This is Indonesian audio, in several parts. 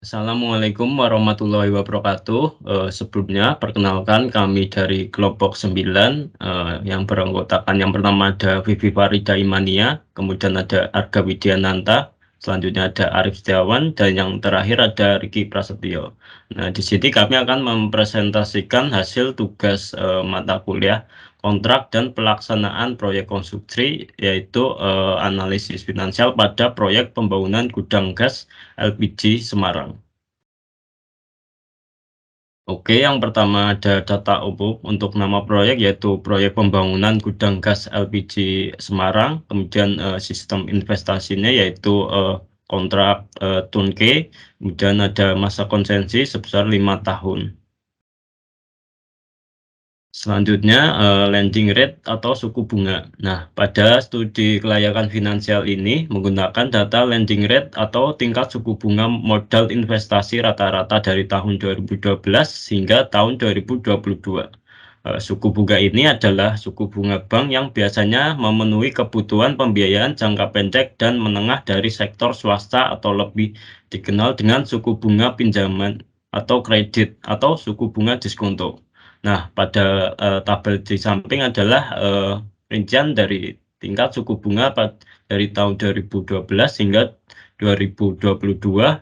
Assalamualaikum warahmatullahi wabarakatuh. Sebelumnya perkenalkan kami dari kelompok 9 yang beranggotakan yang pertama ada Vivi Farida Imania, kemudian ada Arga Widiananta, selanjutnya ada Arif Setiawan, dan yang terakhir ada Riki Prasetyo. Nah, di sini kami akan mempresentasikan hasil tugas mata kuliah kontrak dan pelaksanaan proyek konstruksi, yaitu analisis finansial pada proyek pembangunan gudang gas LPG Semarang. Oke, yang pertama ada data umum untuk nama proyek, yaitu proyek pembangunan gudang gas LPG Semarang. Kemudian sistem investasinya yaitu kontrak turnkey. Kemudian ada masa konsensi sebesar 5 tahun. Selanjutnya lending rate atau suku bunga. Nah, pada studi kelayakan finansial ini menggunakan data lending rate atau tingkat suku bunga modal investasi rata-rata dari tahun 2012 hingga tahun 2022. Suku bunga ini adalah suku bunga bank yang biasanya memenuhi kebutuhan pembiayaan jangka pendek dan menengah dari sektor swasta atau lebih dikenal dengan suku bunga pinjaman atau kredit atau suku bunga diskonto. Nah, pada tabel di samping adalah rincian dari tingkat suku bunga dari tahun 2012 hingga 2022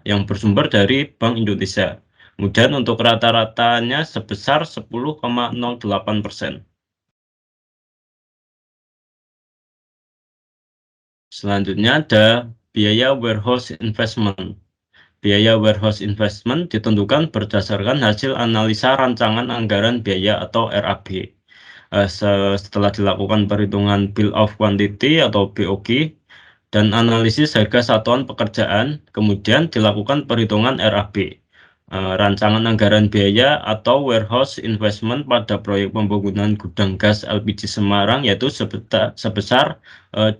yang bersumber dari Bank Indonesia. Kemudian untuk rata-ratanya sebesar 10,08%. Selanjutnya ada biaya warehouse investment. Biaya warehouse investment ditentukan berdasarkan hasil analisa rancangan anggaran biaya atau RAB. Setelah dilakukan perhitungan Bill of Quantity atau BOQ dan analisis harga satuan pekerjaan, kemudian dilakukan perhitungan RAB. Rancangan anggaran biaya atau warehouse investment pada proyek pembangunan gudang gas LPG Semarang yaitu sebesar 25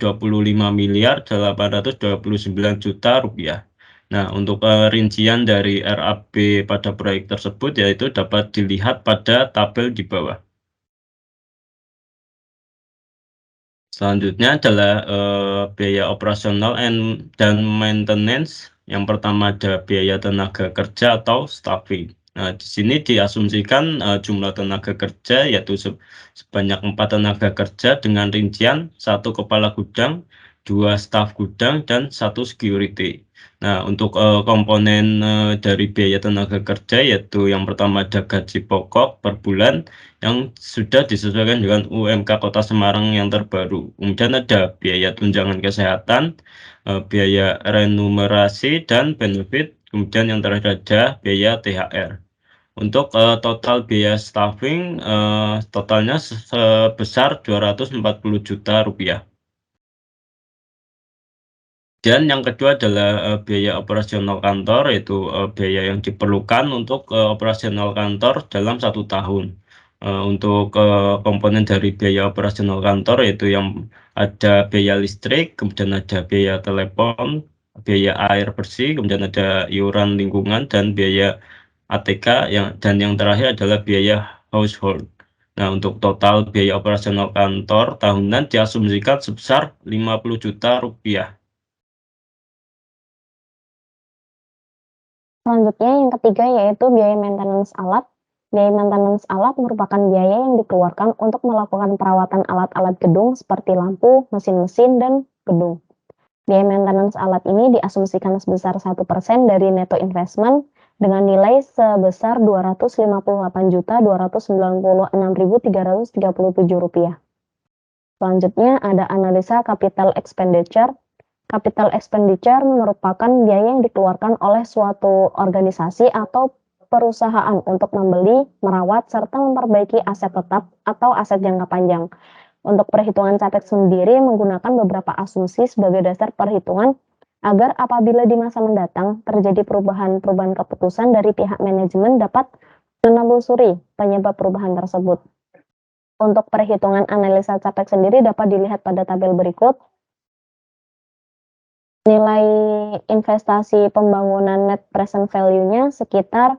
miliar 829 juta rupiah. Nah, untuk rincian dari RAB pada proyek tersebut yaitu dapat dilihat pada tabel di bawah. Selanjutnya adalah biaya operasional dan maintenance. Yang pertama ada biaya tenaga kerja atau staffing. Nah, di sini diasumsikan jumlah tenaga kerja yaitu sebanyak 4 tenaga kerja dengan rincian 1 kepala gudang, 2 staf gudang, dan 1 security. Nah, untuk komponen dari biaya tenaga kerja yaitu yang pertama ada gaji pokok per bulan yang sudah disesuaikan dengan UMK Kota Semarang yang terbaru. Kemudian ada biaya tunjangan kesehatan, biaya remunerasi dan benefit. Kemudian yang terakhir ada biaya THR. Untuk total biaya staffing, totalnya sebesar 240 juta rupiah. Dan yang kedua adalah biaya operasional kantor, yaitu biaya yang diperlukan untuk operasional kantor dalam 1 tahun. Untuk komponen dari biaya operasional kantor yaitu yang ada biaya listrik, kemudian ada biaya telepon, biaya air bersih, kemudian ada iuran lingkungan dan biaya ATK dan yang terakhir adalah biaya household. Nah, untuk total biaya operasional kantor tahunan diasumsikan sebesar 50 juta rupiah. Selanjutnya yang ketiga yaitu biaya maintenance alat. Biaya maintenance alat merupakan biaya yang dikeluarkan untuk melakukan perawatan alat-alat gedung seperti lampu, mesin-mesin, dan gedung. Biaya maintenance alat ini diasumsikan sebesar 1% dari neto investment dengan nilai sebesar Rp258.296.337. Selanjutnya ada analisa capital expenditure. Capital expenditure merupakan biaya yang dikeluarkan oleh suatu organisasi atau perusahaan untuk membeli, merawat, serta memperbaiki aset tetap atau aset jangka panjang. Untuk perhitungan capex sendiri menggunakan beberapa asumsi sebagai dasar perhitungan agar apabila di masa mendatang terjadi perubahan-perubahan keputusan dari pihak manajemen dapat menelusuri penyebab perubahan tersebut. Untuk perhitungan analisa capex sendiri dapat dilihat pada tabel berikut. Nilai investasi pembangunan net present value-nya sekitar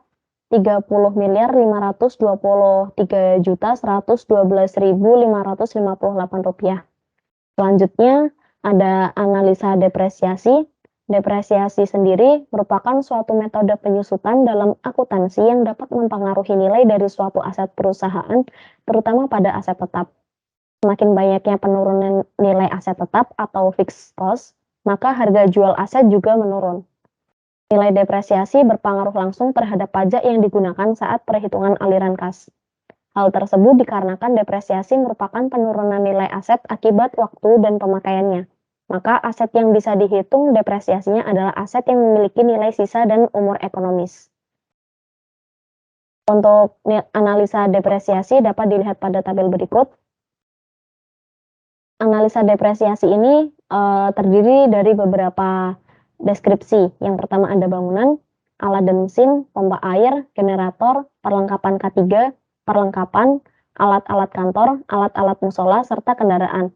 Rp30.523.112.558. Selanjutnya ada analisa depresiasi. Depresiasi sendiri merupakan suatu metode penyusutan dalam akuntansi yang dapat mempengaruhi nilai dari suatu aset perusahaan, terutama pada aset tetap. Semakin banyaknya penurunan nilai aset tetap atau fixed cost, maka harga jual aset juga menurun. Nilai depresiasi berpengaruh langsung terhadap pajak yang digunakan saat perhitungan aliran kas. Hal tersebut dikarenakan depresiasi merupakan penurunan nilai aset akibat waktu dan pemakaiannya. Maka aset yang bisa dihitung depresiasinya adalah aset yang memiliki nilai sisa dan umur ekonomis. Untuk analisa depresiasi dapat dilihat pada tabel berikut. Analisa depresiasi ini terdiri dari beberapa deskripsi. Yang pertama ada bangunan, alat dan mesin, pompa air, generator, perlengkapan K3, perlengkapan, alat-alat kantor, alat-alat musola, serta kendaraan.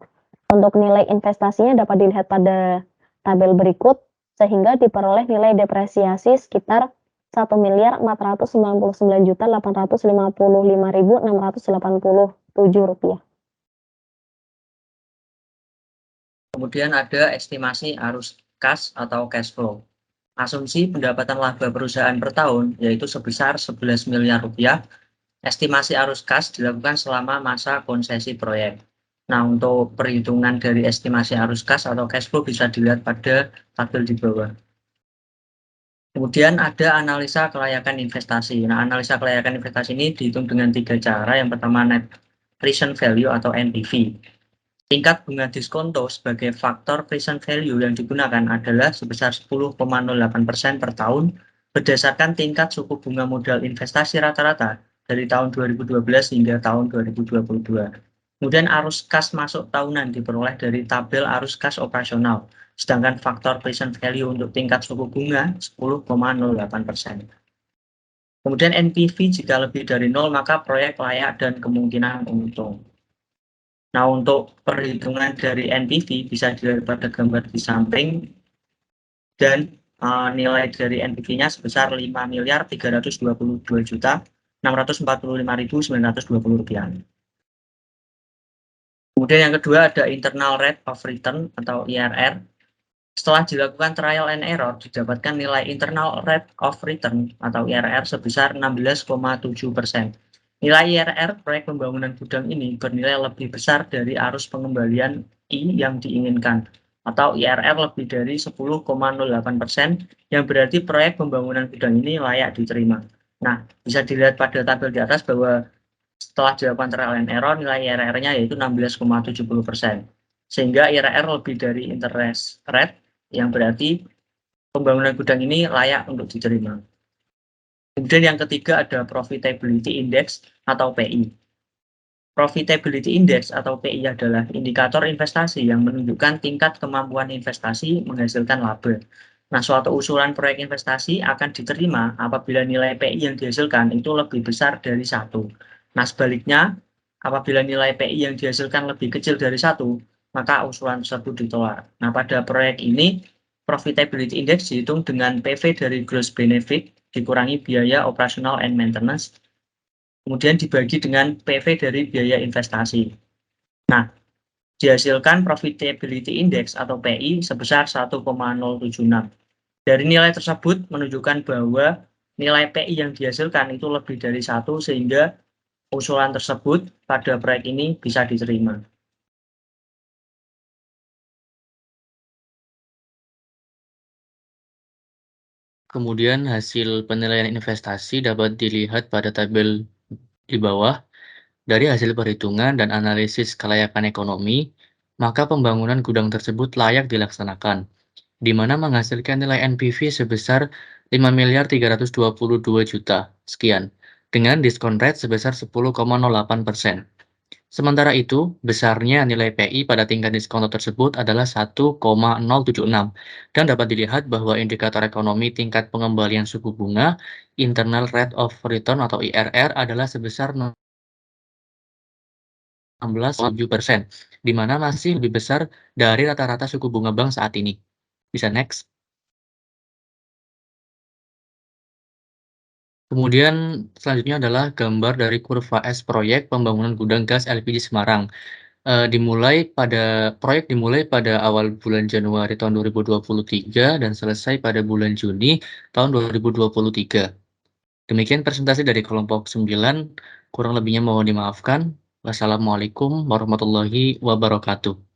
Untuk nilai investasinya dapat dilihat pada tabel berikut, sehingga diperoleh nilai depresiasi sekitar Rp1.499.855.687. Kemudian ada estimasi arus kas atau cash flow. Asumsi pendapatan laba perusahaan per tahun yaitu sebesar 11 miliar rupiah. Estimasi arus kas dilakukan selama masa konsesi proyek. Nah, untuk perhitungan dari estimasi arus kas atau cash flow bisa dilihat pada tabel di bawah. Kemudian ada analisa kelayakan investasi. Nah, analisa kelayakan investasi ini dihitung dengan 3 cara. Yang pertama net present value atau NPV. Tingkat bunga diskonto sebagai faktor present value yang digunakan adalah sebesar 10,08% per tahun berdasarkan tingkat suku bunga modal investasi rata-rata dari tahun 2012 hingga tahun 2022. Kemudian arus kas masuk tahunan diperoleh dari tabel arus kas operasional, sedangkan faktor present value untuk tingkat suku bunga 10,08%. Kemudian NPV jika lebih dari 0 maka proyek layak dan kemungkinan untung. Nah, untuk perhitungan dari NPV bisa dilihat pada gambar di samping dan nilai dari NPV-nya sebesar Rp5.322.645.920. Kemudian yang kedua ada internal rate of return atau IRR. Setelah dilakukan trial and error, didapatkan nilai internal rate of return atau IRR sebesar 16,7%. Nilai IRR proyek pembangunan gudang ini bernilai lebih besar dari arus pengembalian I yang diinginkan, atau IRR lebih dari 10,08%, yang berarti proyek pembangunan gudang ini layak diterima. Nah, bisa dilihat pada tabel di atas bahwa setelah dilakukan trial and error, nilai IRR-nya yaitu 16,70%. Sehingga IRR lebih dari interest rate, yang berarti pembangunan gudang ini layak untuk diterima. Kemudian yang ketiga ada Profitability Index atau PI. Profitability Index atau PI adalah indikator investasi yang menunjukkan tingkat kemampuan investasi menghasilkan laba. Nah, suatu usulan proyek investasi akan diterima apabila nilai PI yang dihasilkan itu lebih besar dari 1. Nah, sebaliknya, apabila nilai PI yang dihasilkan lebih kecil dari 1, maka usulan tersebut ditolak. Nah, pada proyek ini, Profitability Index dihitung dengan PV dari Gross Benefit dikurangi biaya operational and maintenance, kemudian dibagi dengan PV dari biaya investasi. Nah, dihasilkan Profitability Index atau PI sebesar 1,076. Dari nilai tersebut menunjukkan bahwa nilai PI yang dihasilkan itu lebih dari 1 sehingga usulan tersebut pada proyek ini bisa diterima. Kemudian hasil penilaian investasi dapat dilihat pada tabel di bawah. Dari hasil perhitungan dan analisis kelayakan ekonomi, maka pembangunan gudang tersebut layak dilaksanakan, di mana menghasilkan nilai NPV sebesar 5.322 juta sekian, dengan diskon rate sebesar 10,08%. Sementara itu, besarnya nilai PI pada tingkat diskon tersebut adalah 1,076 dan dapat dilihat bahwa indikator ekonomi tingkat pengembalian suku bunga, internal rate of return atau IRR adalah sebesar 16,7%, di mana masih lebih besar dari rata-rata suku bunga bank saat ini. Bisa next. Kemudian selanjutnya adalah gambar dari kurva S proyek pembangunan gudang gas LPG Semarang. proyek dimulai pada awal bulan Januari tahun 2023 dan selesai pada bulan Juni tahun 2023. Demikian presentasi dari kelompok 9, kurang lebihnya mohon dimaafkan. Wassalamualaikum warahmatullahi wabarakatuh.